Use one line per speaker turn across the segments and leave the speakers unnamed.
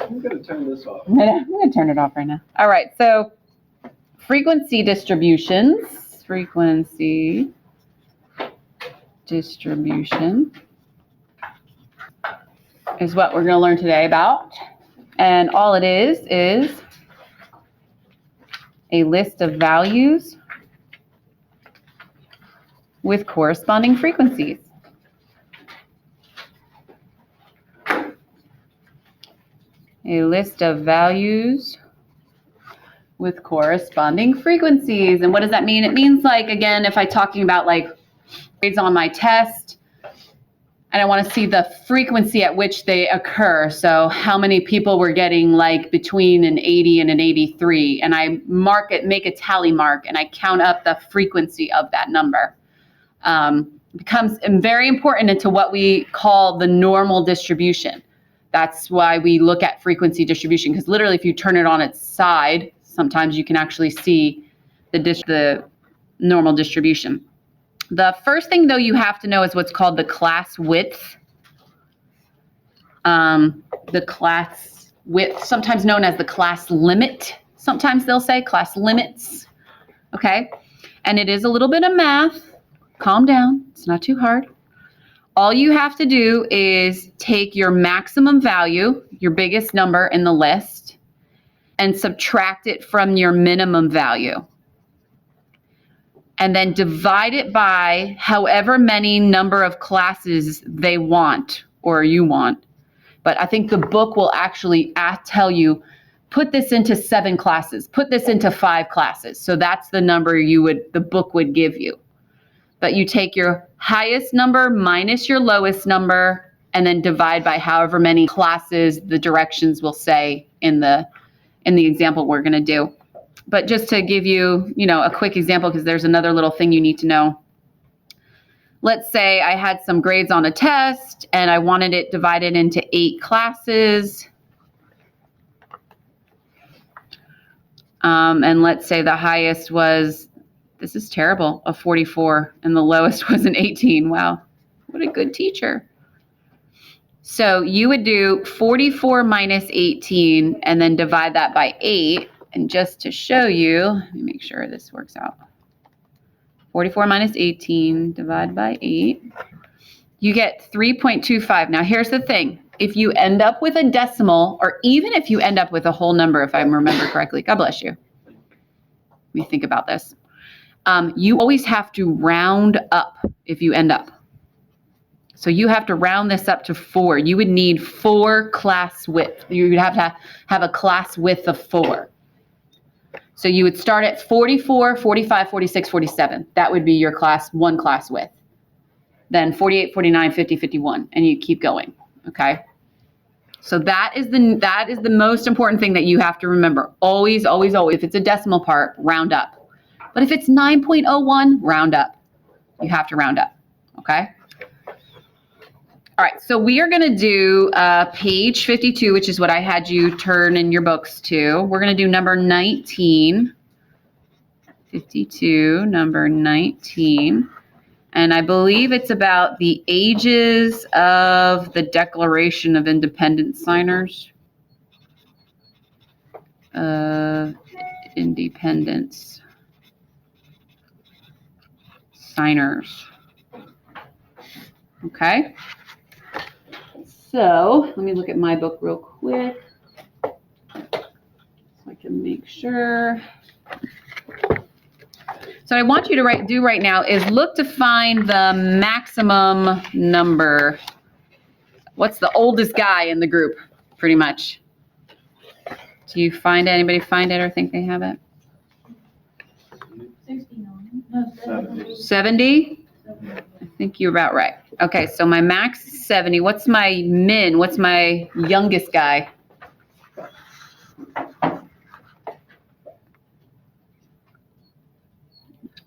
I'm going to turn this off.
I'm going to turn it off right now. All right, so frequency distributions. Frequency distribution is what we're going to learn today about. And all it is a list of values with corresponding frequencies. A list of values with corresponding frequencies. And what does that mean? It means, like, again, if I'm talking about like grades on my test and I want to see the frequency at which they occur. So how many people were getting like between an 80 and an 83, and I mark it, make a tally mark, and I count up the frequency of that number. Becomes very important into what we call the normal distribution. That's why we look at frequency distribution, because literally if you turn it on its side, sometimes you can actually see the normal distribution. The first thing, though, you have to know is what's called the class width. The class width, sometimes known as the class limit. Sometimes they'll say class limits, okay? And it is a little bit of math. Calm down, it's not too hard. All you have to do is take your maximum value, your biggest number in the list, and subtract it from your minimum value. And then divide it by however many number of classes they want or you want. But I think the book will actually tell you, put this into 7 classes, put this into 5 classes. So that's the number the book would give you. But you take your highest number minus your lowest number and then divide by however many classes the directions will say in the example we're going to do. But just to give you, a quick example, because there's another little thing you need to know. Let's say I had some grades on a test and I wanted it divided into 8 classes. And let's say the highest was, this is terrible, a 44, and the lowest was an 18. Wow, what a good teacher. So you would do 44 minus 18 and then divide that by 8. And just to show you, let me make sure this works out. 44 minus 18 divided by 8. You get 3.25. Now here's the thing. If you end up with a decimal, or even if you end up with a whole number, if I remember correctly, God bless you. Let me think about this. You always have to round up if you end up. So you have to round this up to 4. You would need 4 class width. You would have to have a class width of 4. So you would start at 44, 45, 46, 47. That would be your one class width. Then 48, 49, 50, 51, and you keep going, okay? So that is the most important thing that you have to remember. Always, always, always, if it's a decimal part, round up. But if it's 9.01, round up. You have to round up, okay? All right, so we are going to do page 52, which is what I had you turn in your books to. We're going to do number 19. 52, number 19. And I believe it's about the ages of the Declaration of Independence signers. Independence signers. Okay. So let me look at my book real quick so I can make sure. So what I want you to do right now is look to find the maximum number. What's the oldest guy in the group, pretty much? Do you anybody find it or think they have it? 70? I think you're about right. Okay, so my max is 70. What's my min? What's my youngest guy?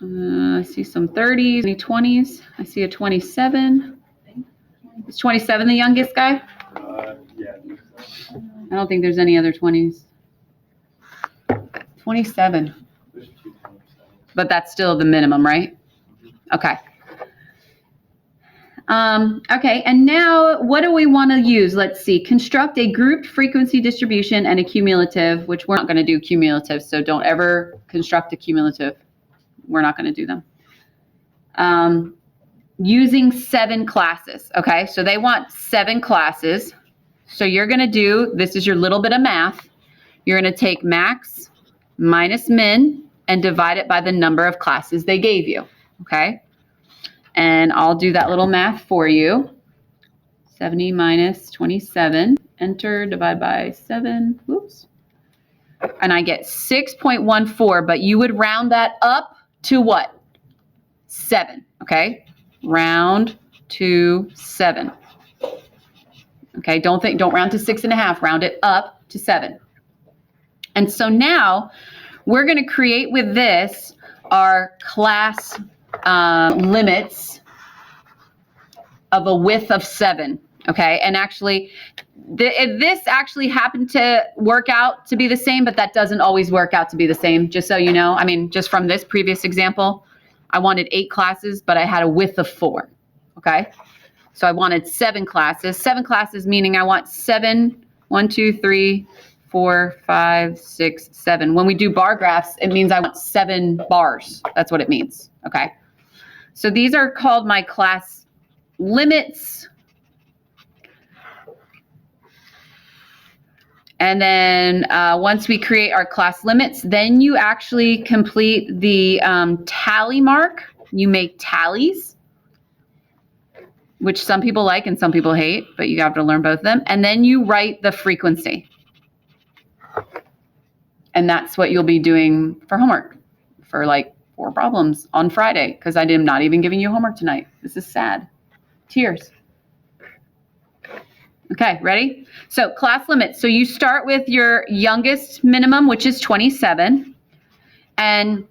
I see some 30s, any 20s. I see a 27. Is 27 the youngest guy?
Yeah.
I don't think there's any other 20s. 27. But that's still the minimum, right? Okay. Okay, and now what do we want to use? Let's see. Construct a grouped frequency distribution and a cumulative, which we're not going to do cumulative, so don't ever construct a cumulative. We're not going to do them. Using 7 classes, okay? So they want 7 classes. So you're going to do, this is your little bit of math. You're going to take max minus min and divide it by the number of classes they gave you, okay? And I'll do that little math for you. 70 minus 27, enter, divide by 7, whoops. And I get 6.14, but you would round that up to what? 7, okay? Round to 7. Okay, don't round to 6.5, round it up to 7. And so now we're going to create with this our class limits of a width of 7. Okay, and actually, this actually happened to work out to be the same, but that doesn't always work out to be the same, just so you know. I mean, just from this previous example, I wanted 8 classes, but I had a width of 4. Okay, so I wanted 7 classes. 7 classes meaning I want 7, 1, 2, 3, 4, 5, 6, 7. When we do bar graphs, it means I want 7 bars. That's what it means. Okay, so these are called my class limits. And then once we create our class limits, then you actually complete the tally mark. You make tallies, which some people like and some people hate, but you have to learn both of them. And then you write the frequency. And that's what you'll be doing for homework for like 4 problems on Friday, because I am not even giving you homework tonight. This is sad. Tears. Okay, ready? So class limits. So you start with your youngest minimum, which is 27. And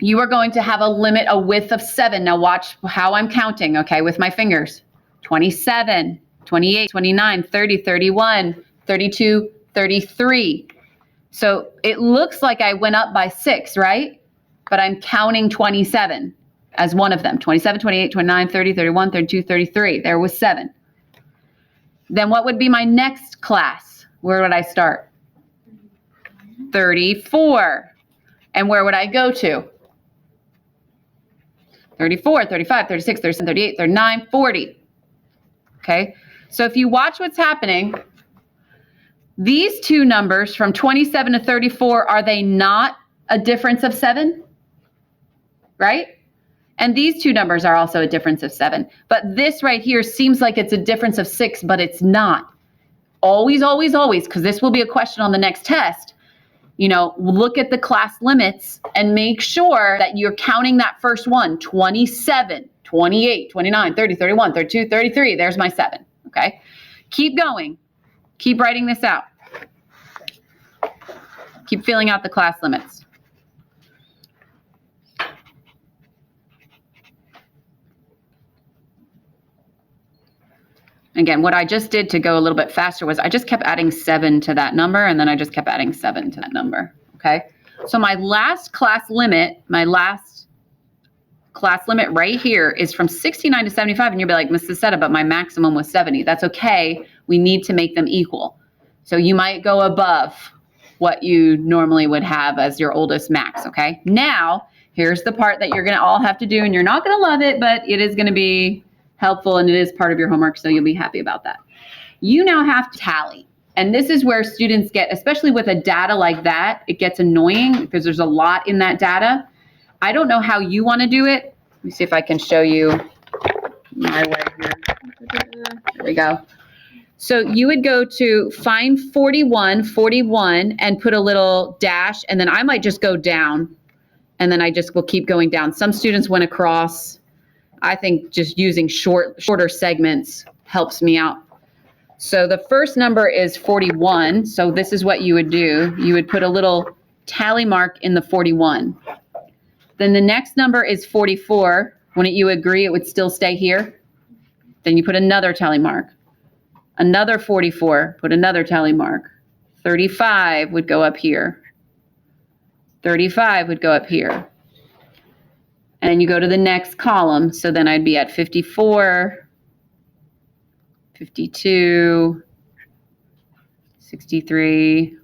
you are going to have a limit, a width of 7. Now watch how I'm counting, okay, with my fingers. 27, 28, 29, 30, 31, 32, 33. So it looks like I went up by 6, right? But I'm counting 27 as one of them. 27, 28, 29, 30, 31, 32, 33. There was 7. Then what would be my next class? Where would I start? 34. And where would I go to? 34, 35, 36, 37, 38, 39, 40. Okay, so if you watch what's happening, these 2 numbers from 27 to 34, are they not a difference of 7? Right? And these 2 numbers are also a difference of 7. But this right here seems like it's a difference of 6, but it's not. Always, always, always, because this will be a question on the next test. You know, look at the class limits and make sure that you're counting that first one, 27, 28, 29, 30, 31, 32, 33. There's my 7, okay? Keep going. Keep writing this out. Keep filling out the class limits. Again, what I just did to go a little bit faster was I just kept adding 7 to that number, and then I just kept adding 7 to that number, okay? So my last class limit right here is from 69 to 75, and you'll be like, Mrs. Seta, but my maximum was 70. That's okay. We need to make them equal. So you might go above what you normally would have as your oldest max, okay? Now, here's the part that you're gonna all have to do, and you're not gonna love it, but it is gonna be helpful, and it is part of your homework, so you'll be happy about that. You now have to tally. And this is where students get, especially with a data like that, it gets annoying because there's a lot in that data. I don't know how you want to do it. Let me see if I can show you my way here. There we go. So you would go to find 41, 41, and put a little dash, and then I might just go down, and then I just will keep going down. Some students went across. I think just using shorter segments helps me out. So the first number is 41. So this is what you would do. You would put a little tally mark in the 41. Then the next number is 44. Wouldn't you agree it would still stay here? Then you put another tally mark. Another 44, put another tally mark. 35 would go up here. 35 would go up here. And you go to the next column. So then I'd be at 54, 52, 63,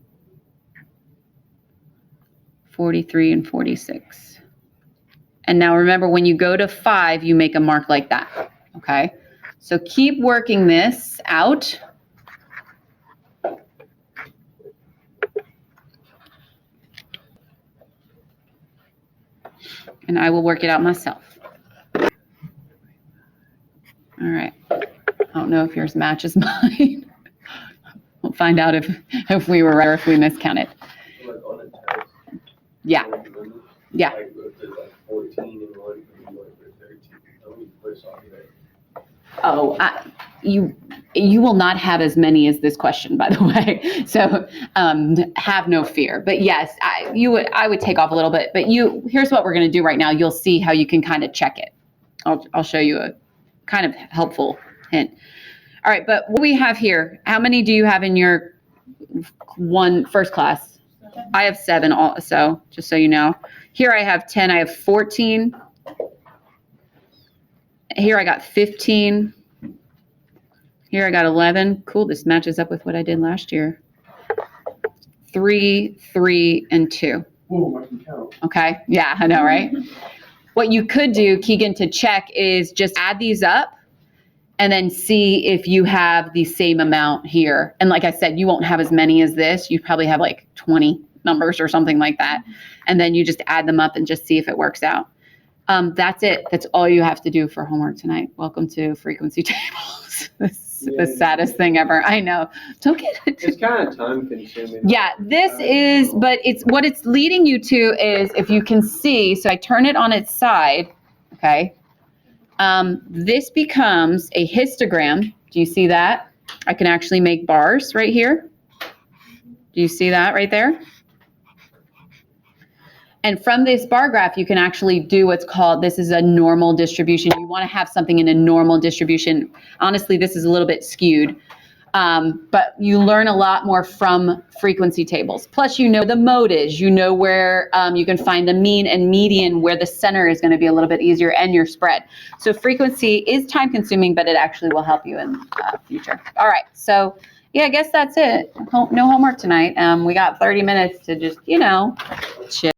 43, and 46. And now remember, when you go to 5, you make a mark like that, okay? So keep working this out. And I will work it out myself. All right. I don't know if yours matches mine. We'll find out if we were right or if we miscounted.
Like on a test.
Yeah. Yeah.
Like if there's like 14 and one, and one for 13. How many push off of that?
Oh, you will not have as many as this question, by the way. So have no fear. But yes, I would take off a little bit. But here's what we're going to do right now. You'll see how you can kind of check it. I'll show you a kind of helpful hint. All right, but what we have here, how many do you have in your first class? 7. I have 7 also, just so you know. Here I have 10, I have 14. Here I got 15. Here I got 11. Cool, this matches up with what I did last year. 3, 3, and 2.
Oh, I can count.
Okay, yeah, I know, right? What you could do, Keegan, to check is just add these up and then see if you have the same amount here. And like I said, you won't have as many as this. You probably have like 20 numbers or something like that. And then you just add them up and just see if it works out. That's it. That's all you have to do for homework tonight. Welcome to frequency tables. This is the saddest thing ever. I know. Don't get it.
It's kind of time consuming.
Yeah, this is, but what it's leading you to is, if you can see, so I turn it on its side, okay? This becomes a histogram. Do you see that? I can actually make bars right here. Do you see that right there? And from this bar graph, you can actually do what's called, this is a normal distribution. You want to have something in a normal distribution. Honestly, this is a little bit skewed, but you learn a lot more from frequency tables. Plus, you know the modes, you know where you can find the mean and median, where the center is going to be a little bit easier, and your spread. So frequency is time consuming, but it actually will help you in the future. All right, so yeah, I guess that's it. No homework tonight. We got 30 minutes to just, chill.